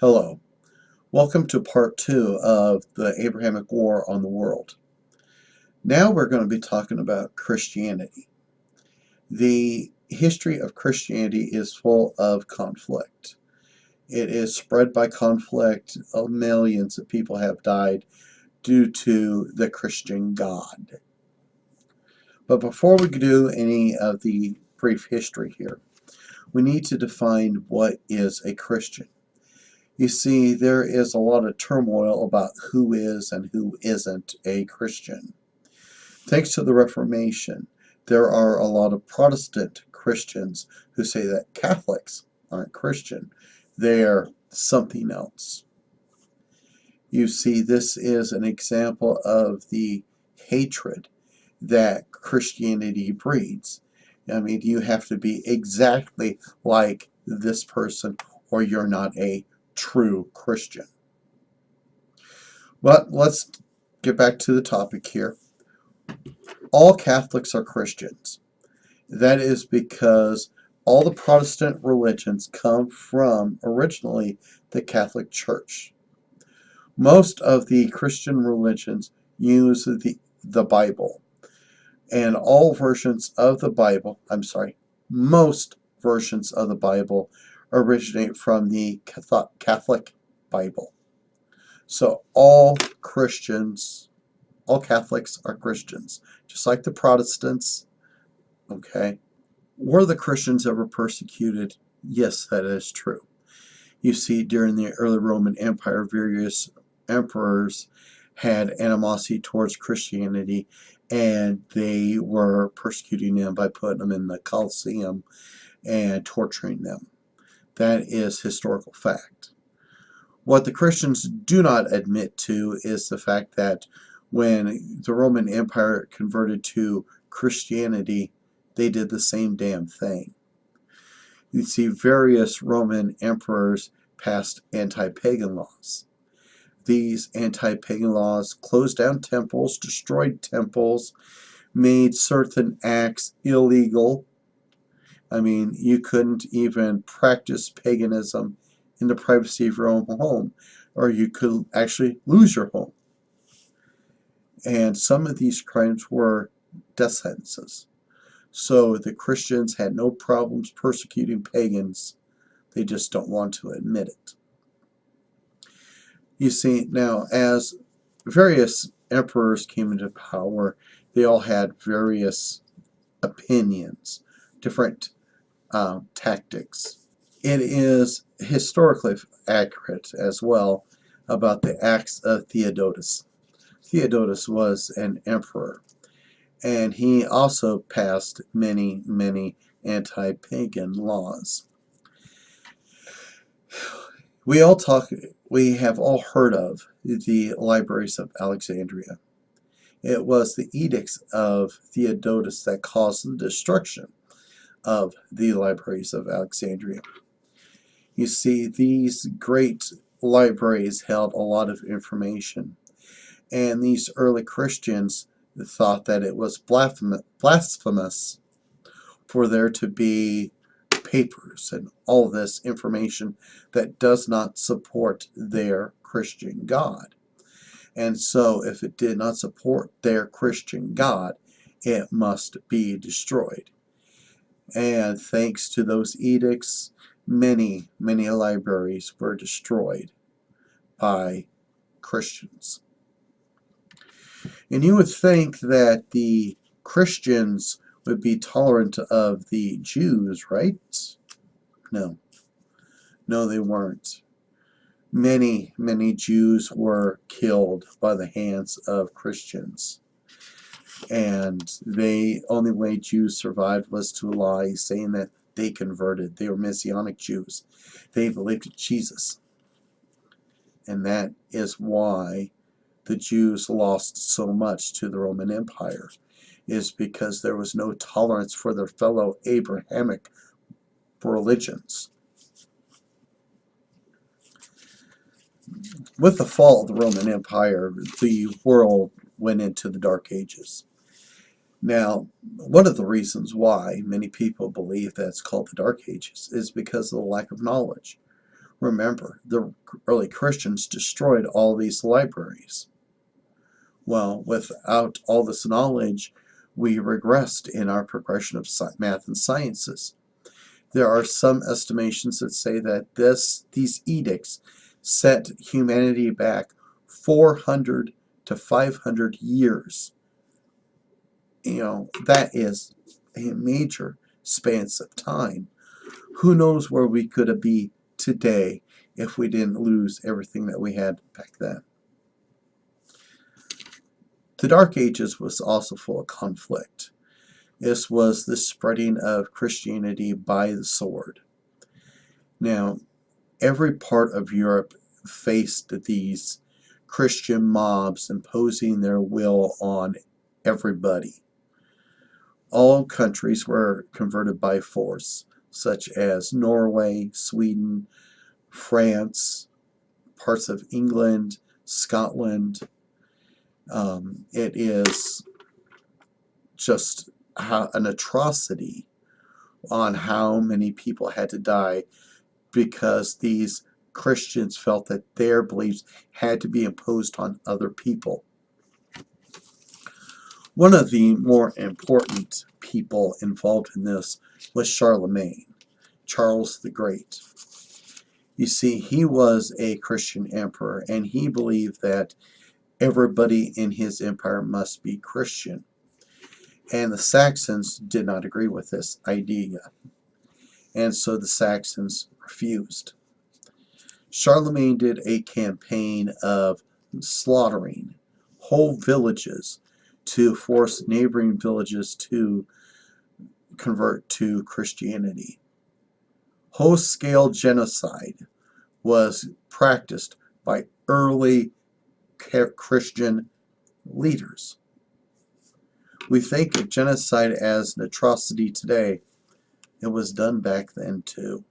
Hello. Welcome to part 2 of the Abrahamic War on the world. Now we're going to be talking about Christianity. The history of Christianity is full of conflict. It is spread by conflict. Millions of people have died due to the Christian God. But before we do any of the brief history here, we need to define what is a Christian. You see, there is a lot of turmoil about who is and who isn't a Christian. Thanks to the Reformation, there are a lot of Protestant Christians who say that Catholics aren't Christian. They're something else. You see, this is an example of the hatred that Christianity breeds. I mean, you have to be exactly like this person or you're not a true Christian. But let's get back to the topic here. All Catholics are Christians. That is because all the Protestant religions come from originally the Catholic Church. Most of the Christian religions use the Bible. And all versions of the Bible, most versions of the Bible originate from the Catholic Bible. So all Catholics are Christians, just like the Protestants. Okay. Were the Christians ever persecuted? Yes, that is true. You see, during the early Roman Empire, various emperors had animosity towards Christianity, and they were persecuting them by putting them in the Colosseum and torturing them. That is historical fact. What the Christians do not admit to is the fact that when the Roman Empire converted to Christianity, they did the same damn thing. You see, various Roman emperors passed anti-pagan laws. These anti-pagan laws closed down temples, destroyed temples, made certain acts illegal. I mean, you couldn't even practice paganism in the privacy of your own home, or you could actually lose your home. And some of these crimes were death sentences. So the Christians had no problems persecuting pagans. They just don't want to admit it. You see, now, as various emperors came into power, they all had various opinions, different tactics. It is historically accurate as well about the acts of Theodotus. Theodotus was an emperor, and he also passed many, many anti-pagan laws. We have all heard of the libraries of Alexandria. It was the edicts of Theodotus that caused the destruction of the libraries of Alexandria. You see, these great libraries held a lot of information, and these early Christians thought that it was blasphemous for there to be papers and all this information that does not support their Christian God. And so if it did not support their Christian God, it must be destroyed. And thanks to those edicts, many, many libraries were destroyed by Christians. And you would think that the Christians would be tolerant of the Jews, right? No. No, they weren't. Many, many Jews were killed by the hands of Christians. And the only way Jews survived was to lie, saying that they converted. They were Messianic Jews. They believed in Jesus. And that is why the Jews lost so much to the Roman Empire, is because there was no tolerance for their fellow Abrahamic religions. With the fall of the Roman Empire, the world went into the Dark Ages. Now, one of the reasons why many people believe that it's called the Dark Ages is because of the lack of knowledge. Remember, the early Christians destroyed all these libraries. Well, without all this knowledge, we regressed in our progression of math and sciences. There are some estimations that say that these edicts set humanity back 400 to 500 years. That is a major span of time. Who knows where we could be today if we didn't lose everything that we had back then. The Dark Ages was also full of conflict. This was the spreading of Christianity by the sword. Now, every part of Europe faced these Christian mobs imposing their will on everybody. All countries were converted by force, such as Norway, Sweden, France, parts of England, Scotland. It is just an atrocity on how many people had to die because these Christians felt that their beliefs had to be imposed on other people. One of the more important people involved in this was Charlemagne, Charles the Great. You see, he was a Christian emperor, and he believed that everybody in his empire must be Christian. And the Saxons did not agree with this idea, and so the Saxons refused. Charlemagne did a campaign of slaughtering whole villages to force neighboring villages to convert to Christianity. Whole-scale genocide was practiced by early Christian leaders. We think of genocide as an atrocity today. It was done back then too.